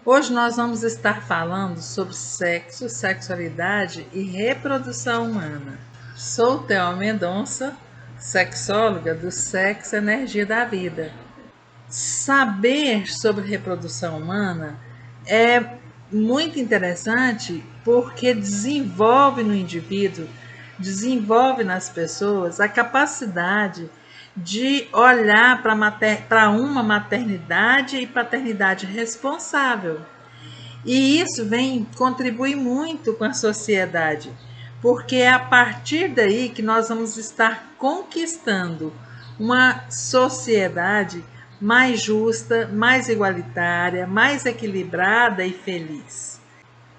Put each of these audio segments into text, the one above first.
Hoje nós vamos estar falando sobre sexo, sexualidade e reprodução humana. Sou Thelma Mendonça, sexóloga do Sexo Energia da Vida. Saber sobre reprodução humana é muito interessante porque desenvolve no indivíduo, desenvolve nas pessoas a capacidade de olhar para uma maternidade e paternidade responsável. E isso vem contribuir muito com a sociedade, porque é a partir daí que nós vamos estar conquistando uma sociedade mais justa, mais igualitária, mais equilibrada e feliz.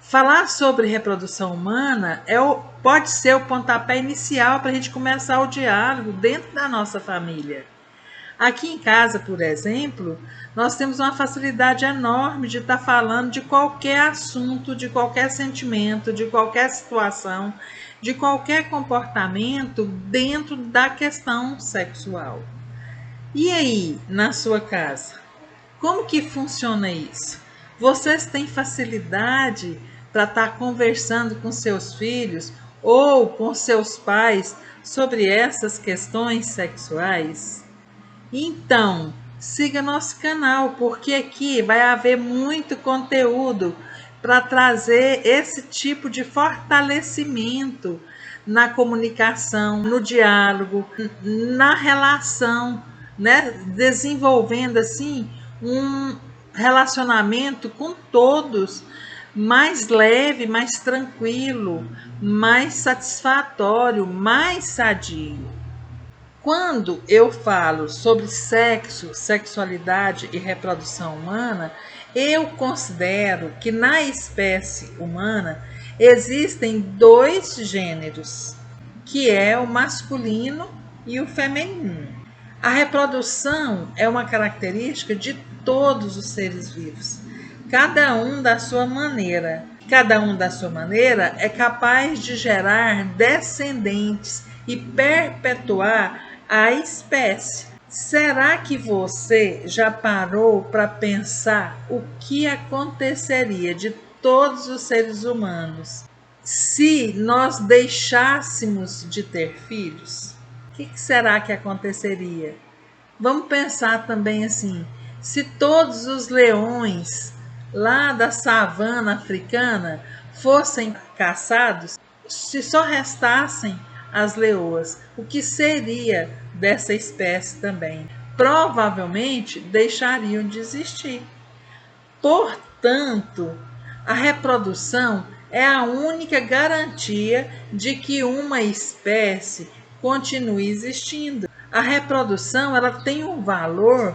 Falar sobre reprodução humana pode ser o pontapé inicial para a gente começar o diálogo dentro da nossa família. Aqui em casa, por exemplo, nós temos uma facilidade enorme de estar falando de qualquer assunto, de qualquer sentimento, de qualquer situação, de qualquer comportamento dentro da questão sexual. E aí, na sua casa, como que funciona isso? Vocês têm facilidade para estar conversando com seus filhos ou com seus pais sobre essas questões sexuais? Então, siga nosso canal, porque aqui vai haver muito conteúdo para trazer esse tipo de fortalecimento na comunicação, no diálogo, na relação, né? Desenvolvendo assim um relacionamento com todos mais leve, mais tranquilo, mais satisfatório, mais sadio. Quando eu falo sobre sexo, sexualidade e reprodução humana, eu considero que na espécie humana existem dois gêneros, que é o masculino e o feminino. A reprodução é uma característica de todos os seres vivos, cada um da sua maneira. Cada um da sua maneira é capaz de gerar descendentes e perpetuar a espécie. Será que você já parou para pensar o que aconteceria de todos os seres humanos se nós deixássemos de ter filhos? O que será que aconteceria? Vamos pensar também assim: se todos os leões lá da savana africana fossem caçados, se só restassem as leoas, o que seria dessa espécie também? Provavelmente deixariam de existir. Portanto, a reprodução é a única garantia de que uma espécie continue existindo. A reprodução ela tem um valor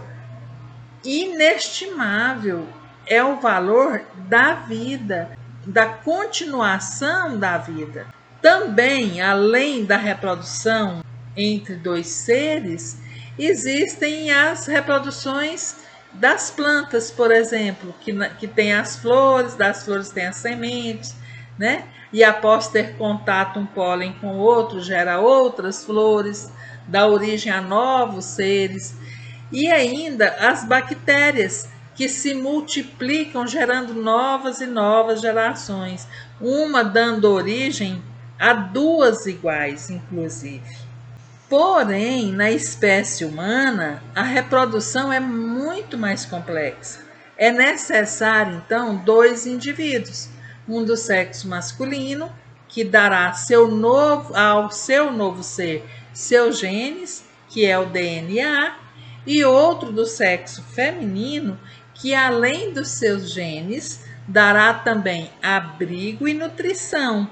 inestimável, é o valor da vida, da continuação da vida. Também, além da reprodução entre dois seres, existem as reproduções das plantas, por exemplo, que tem as flores, das flores tem as sementes, né? E após ter contato um pólen com outro, gera outras flores, dá origem a novos seres. E ainda as bactérias, que se multiplicam gerando novas e novas gerações, uma dando origem a duas iguais, inclusive. Porém, na espécie humana, a reprodução é muito mais complexa. É necessário, então, dois indivíduos, um do sexo masculino, que dará ao seu novo ser seus genes, que é o DNA, e outro do sexo feminino, que além dos seus genes, dará também abrigo e nutrição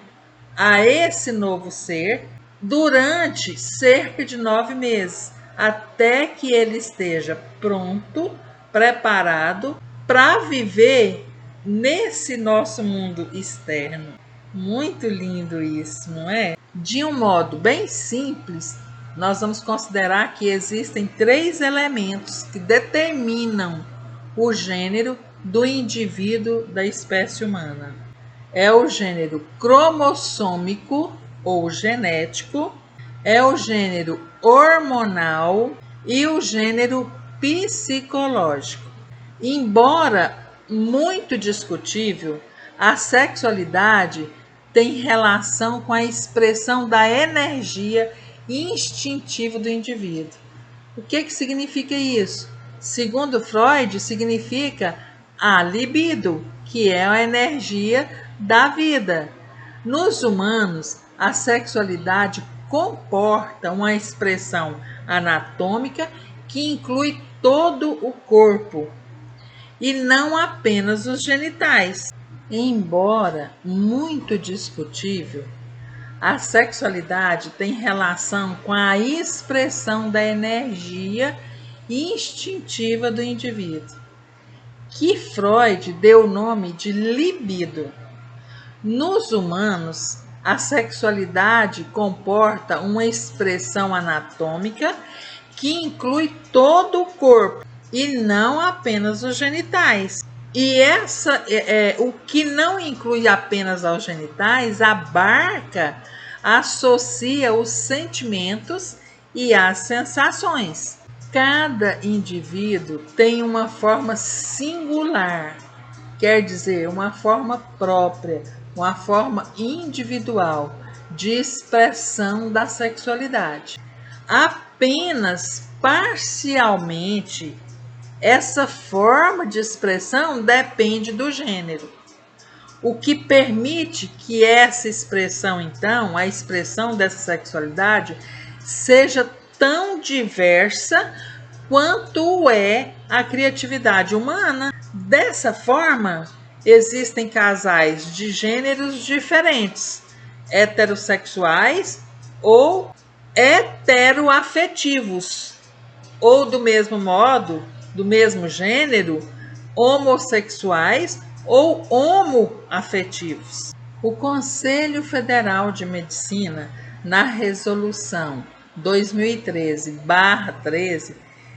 a esse novo ser durante cerca de 9 meses, até que ele esteja pronto, preparado para viver nesse nosso mundo externo. Muito lindo isso, não é? De um modo bem simples, nós vamos considerar que existem 3 elementos que determinam o gênero do indivíduo da espécie humana. É o gênero cromossômico ou genético, é o gênero hormonal e o gênero psicológico. Embora muito discutível, a sexualidade tem relação com a expressão da energia instintiva do indivíduo. O que significa isso? Segundo Freud, significa a libido, que é a energia da vida. Nos humanos, a sexualidade comporta uma expressão anatômica que inclui todo o corpo e não apenas os genitais. Embora muito discutível, a sexualidade tem relação com a expressão da energia instintiva do indivíduo, que Freud deu o nome de libido. Nos humanos, a sexualidade comporta uma expressão anatômica que inclui todo o corpo e não apenas os genitais. E o que não inclui apenas aos genitais abarca, associa os sentimentos e as sensações. Cada indivíduo tem uma forma singular, quer dizer, uma forma própria, uma forma individual de expressão da sexualidade. Apenas parcialmente, essa forma de expressão depende do gênero, o que permite que essa expressão, então, a expressão dessa sexualidade, seja tão diversa quanto é a criatividade humana. Dessa forma, existem casais de gêneros diferentes, heterossexuais ou heteroafetivos, ou do mesmo modo, do mesmo gênero, homossexuais ou homoafetivos. O Conselho Federal de Medicina, na resolução 2013/13,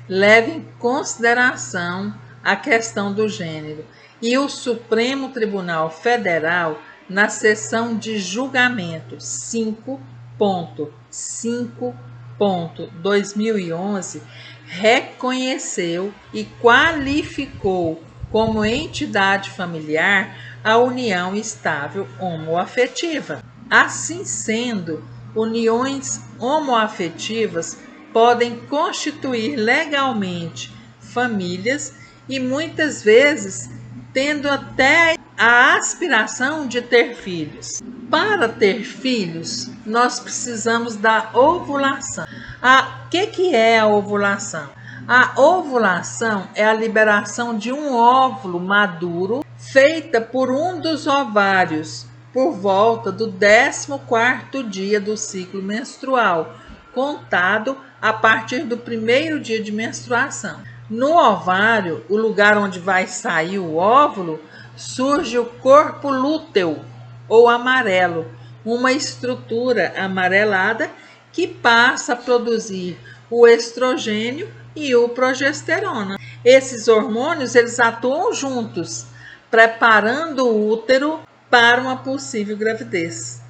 leva em consideração a questão do gênero, e o Supremo Tribunal Federal, na sessão de julgamento 5.5.2011, reconheceu e qualificou como entidade familiar a união estável homoafetiva. Assim sendo, uniões homoafetivas podem constituir legalmente famílias e muitas vezes tendo até a aspiração de ter filhos. Para ter filhos, nós precisamos da ovulação. O que é a ovulação? A ovulação é a liberação de um óvulo maduro feita por um dos ovários por volta do 14º dia do ciclo menstrual, contado a partir do primeiro dia de menstruação. No ovário, o lugar onde vai sair o óvulo, surge o corpo lúteo ou amarelo, uma estrutura amarelada que passa a produzir o estrogênio e o progesterona. Esses hormônios, eles atuam juntos, preparando o útero para uma possível gravidez.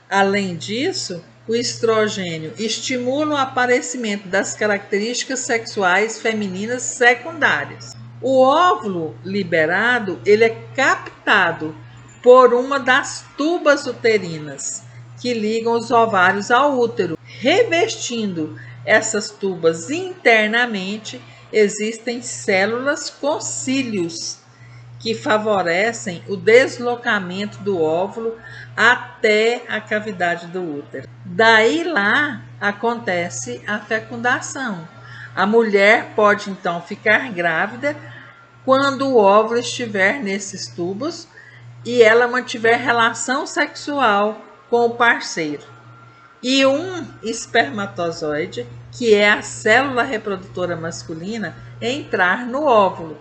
Além disso, o estrogênio estimula o aparecimento das características sexuais femininas secundárias. O óvulo liberado, ele é captado por uma das tubas uterinas que ligam os ovários ao útero. Revestindo essas tubas internamente, existem células com cílios que favorecem o deslocamento do óvulo até a cavidade do útero. Daí lá acontece a fecundação. A mulher pode então ficar grávida quando o óvulo estiver nesses tubos e ela mantiver relação sexual com o parceiro. E um espermatozoide, que é a célula reprodutora masculina, entrar no óvulo.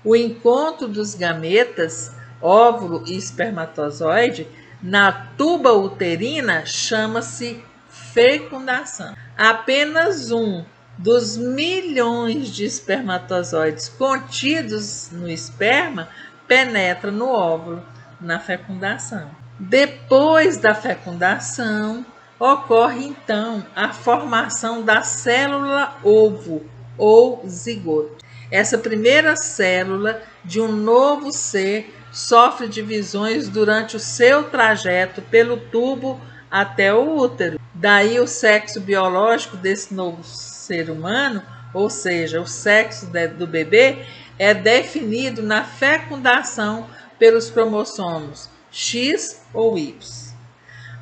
O encontro dos gametas, óvulo e espermatozoide, na tuba uterina chama-se fecundação. Apenas um dos milhões de espermatozoides contidos no esperma penetra no óvulo, na fecundação. Depois da fecundação, ocorre então a formação da célula ovo ou zigoto. Essa primeira célula de um novo ser sofre divisões durante o seu trajeto pelo tubo até o útero. Daí o sexo biológico desse novo ser humano, ou seja, o sexo do bebê, é definido na fecundação pelos cromossomos X ou Y.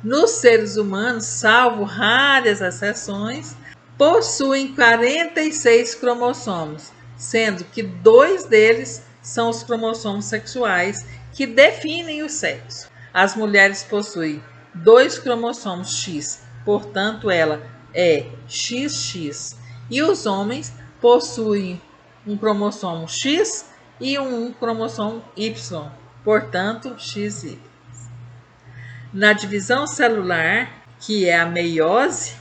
Nos seres humanos, salvo raras exceções, possuem 46 cromossomos, sendo que 2 deles são os cromossomos sexuais que definem o sexo. As mulheres possuem 2 cromossomos X, portanto ela é XX, e os homens possuem um cromossomo X e um cromossomo Y, portanto XY. Na divisão celular, que é a meiose,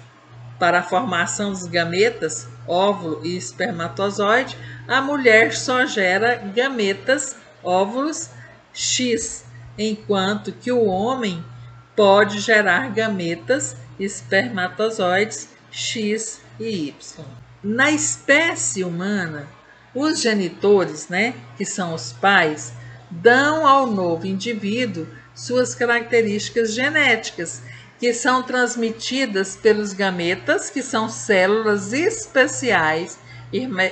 para a formação dos gametas, óvulo e espermatozoide, a mulher só gera gametas, óvulos X, enquanto que o homem pode gerar gametas, espermatozoides X e Y. Na espécie humana, os genitores, que são os pais, dão ao novo indivíduo suas características genéticas, que são transmitidas pelos gametas, que são células especiais,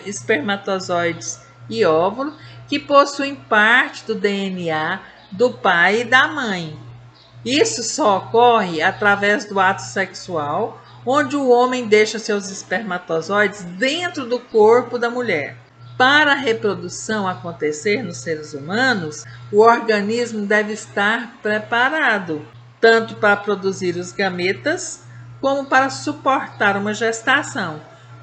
espermatozoides e óvulo, que possuem parte do DNA do pai e da mãe. Isso só ocorre através do ato sexual, onde o homem deixa seus espermatozoides dentro do corpo da mulher. Para a reprodução acontecer nos seres humanos, o organismo deve estar preparado, tanto para produzir os gametas, como para suportar uma gestação.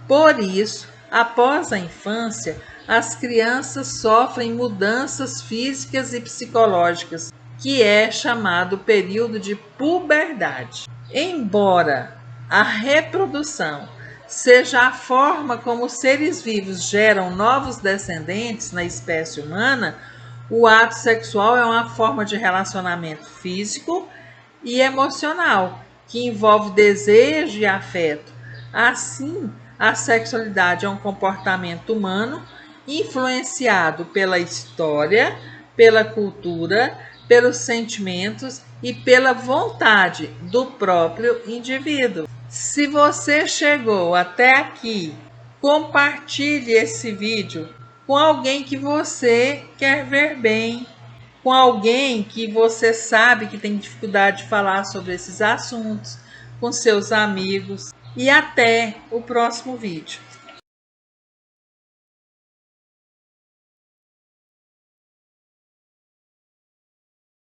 Por isso, após a infância, as crianças sofrem mudanças físicas e psicológicas, que é chamado período de puberdade. Embora a reprodução seja a forma como os seres vivos geram novos descendentes na espécie humana, o ato sexual é uma forma de relacionamento físico e emocional, que envolve desejo e afeto. Assim, a sexualidade é um comportamento humano influenciado pela história, pela cultura, pelos sentimentos e pela vontade do próprio indivíduo. Se você chegou até aqui, compartilhe esse vídeo com alguém que você quer ver bem, com alguém que você sabe que tem dificuldade de falar sobre esses assuntos, com seus amigos. E até o próximo vídeo.